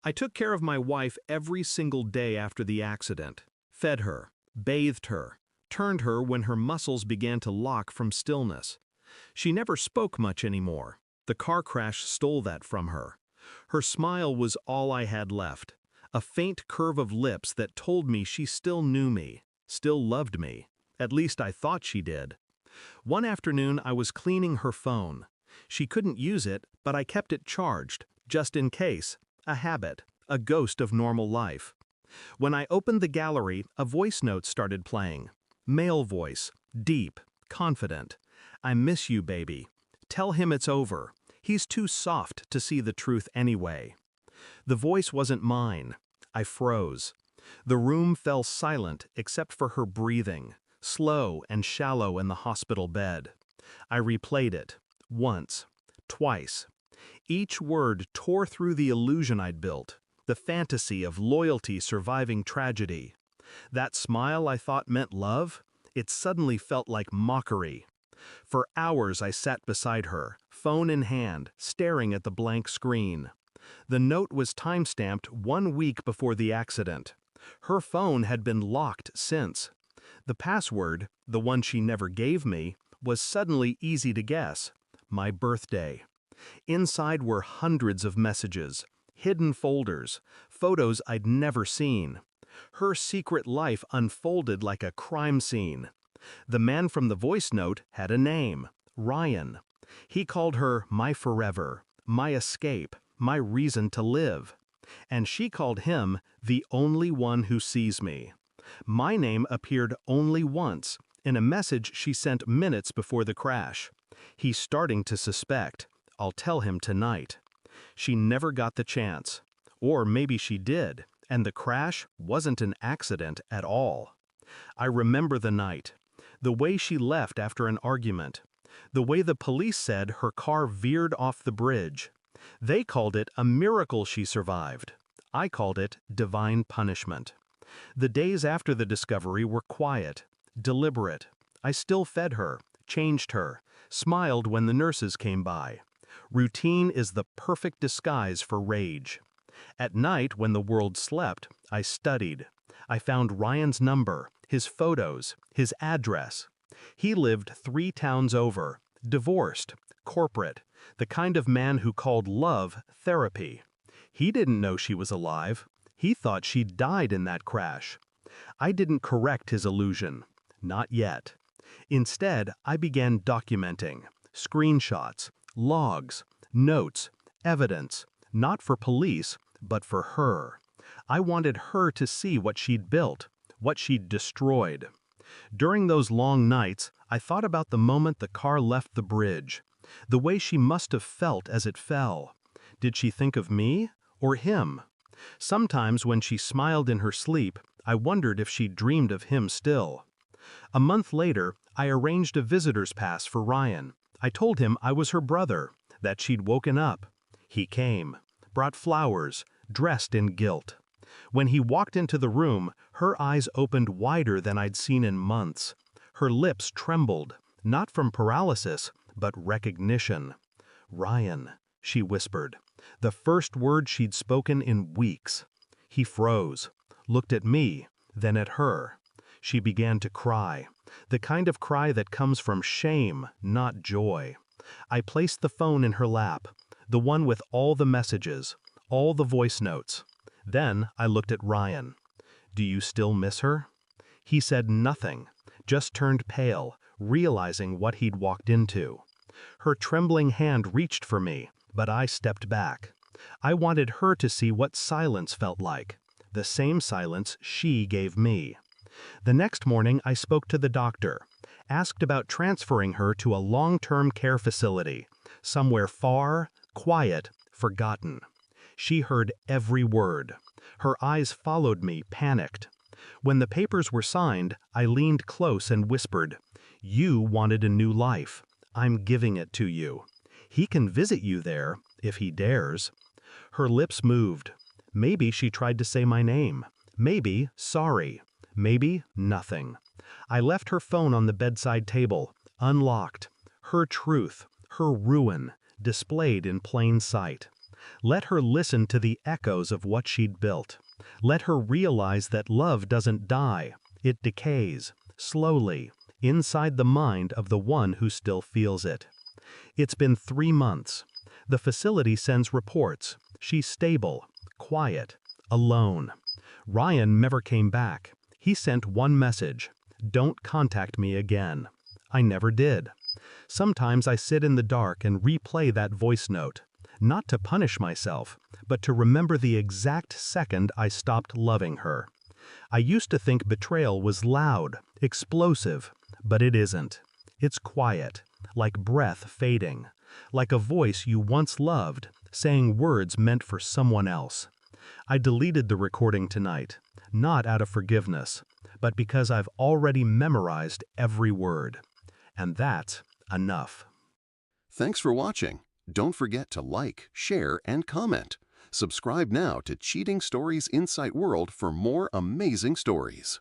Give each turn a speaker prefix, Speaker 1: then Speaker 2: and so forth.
Speaker 1: I took care of my wife every single day after the accident, fed her, bathed her, turned her when her muscles began to lock from stillness. She never spoke much anymore. The car crash stole that from her. Her smile was all I had left, a faint curve of lips that told me she still knew me, still loved me. At least I thought she did. One afternoon I was cleaning her phone. She couldn't use it, but I kept it charged, just in case. A habit, a ghost of normal life. When I opened the gallery, a voice note started playing. Male voice, deep, confident. I miss you, baby. Tell him it's over. He's too soft to see the truth anyway. The voice wasn't mine. I froze. The room fell silent except for her breathing, slow and shallow in the hospital bed. I replayed it, once, twice. Each word tore through the illusion I'd built, the fantasy of loyalty surviving tragedy. That smile I thought meant love, it suddenly felt like mockery. For hours I sat beside her, phone in hand, staring at the blank screen. The note was time-stamped 1 week before the accident. Her phone had been locked since. The password, the one she never gave me, was suddenly easy to guess. My birthday. Inside were hundreds of messages, hidden folders, photos I'd never seen. Her secret life unfolded like a crime scene. The man from the voice note had a name, Ryan. He called her my forever, my escape, my reason to live. And she called him the only one who sees me. My name appeared only once, in a message she sent minutes before the crash. He's starting to suspect. I'll tell him tonight. She never got the chance. Or maybe she did, and the crash wasn't an accident at all. I remember the night. The way she left after an argument. The way the police said her car veered off the bridge. They called it a miracle she survived. I called it divine punishment. The days after the discovery were quiet, deliberate. I still fed her, changed her, smiled when the nurses came by. Routine is the perfect disguise for rage. At night, when the world slept, I studied. I found Ryan's number, his photos, his address. He lived 3 towns over, divorced, corporate, the kind of man who called love therapy. He didn't know she was alive. He thought she'd died in that crash. I didn't correct his illusion. Not yet. Instead, I began documenting. Screenshots, logs, notes, evidence, not for police, but for her. I wanted her to see what she'd built, what she'd destroyed. During those long nights, I thought about the moment the car left the bridge, the way she must have felt as it fell. Did she think of me or him? Sometimes when she smiled in her sleep, I wondered if she dreamed of him still. A month later, I arranged a visitor's pass for Ryan. I told him I was her brother, that she'd woken up. He came, brought flowers, dressed in guilt. When he walked into the room, her eyes opened wider than I'd seen in months. Her lips trembled, not from paralysis, but recognition. Ryan, she whispered, the first word she'd spoken in weeks. He froze, looked at me, then at her. She began to cry, the kind of cry that comes from shame, not joy. I placed the phone in her lap, the one with all the messages, all the voice notes. Then I looked at Ryan. Do you still miss her? He said nothing, just turned pale, realizing what he'd walked into. Her trembling hand reached for me, but I stepped back. I wanted her to see what silence felt like, the same silence she gave me. The next morning I spoke to the doctor, asked about transferring her to a long-term care facility, somewhere far, quiet, forgotten. She heard every word. Her eyes followed me, panicked. When the papers were signed, I leaned close and whispered, "You wanted a new life. I'm giving it to you. He can visit you there, if he dares." Her lips moved. Maybe she tried to say my name. Maybe, sorry. Maybe, nothing. I left her phone on the bedside table, unlocked. Her truth, her ruin, displayed in plain sight. Let her listen to the echoes of what she'd built. Let her realize that love doesn't die, it decays, slowly, inside the mind of the one who still feels it. It's been 3 months. The facility sends reports. She's stable, quiet, alone. Ryan never came back. He sent one message: "Don't contact me again." I never did. Sometimes I sit in the dark and replay that voice note, not to punish myself, but to remember the exact second I stopped loving her. I used to think betrayal was loud, explosive, but it isn't. It's quiet, like breath fading, like a voice you once loved, saying words meant for someone else. I deleted the recording tonight, not out of forgiveness, but because I've already memorized every word. And that's enough.
Speaker 2: Thanks for watching. Don't forget to like, share, and comment. Subscribe now to Cheating Stories Insight World for more amazing stories.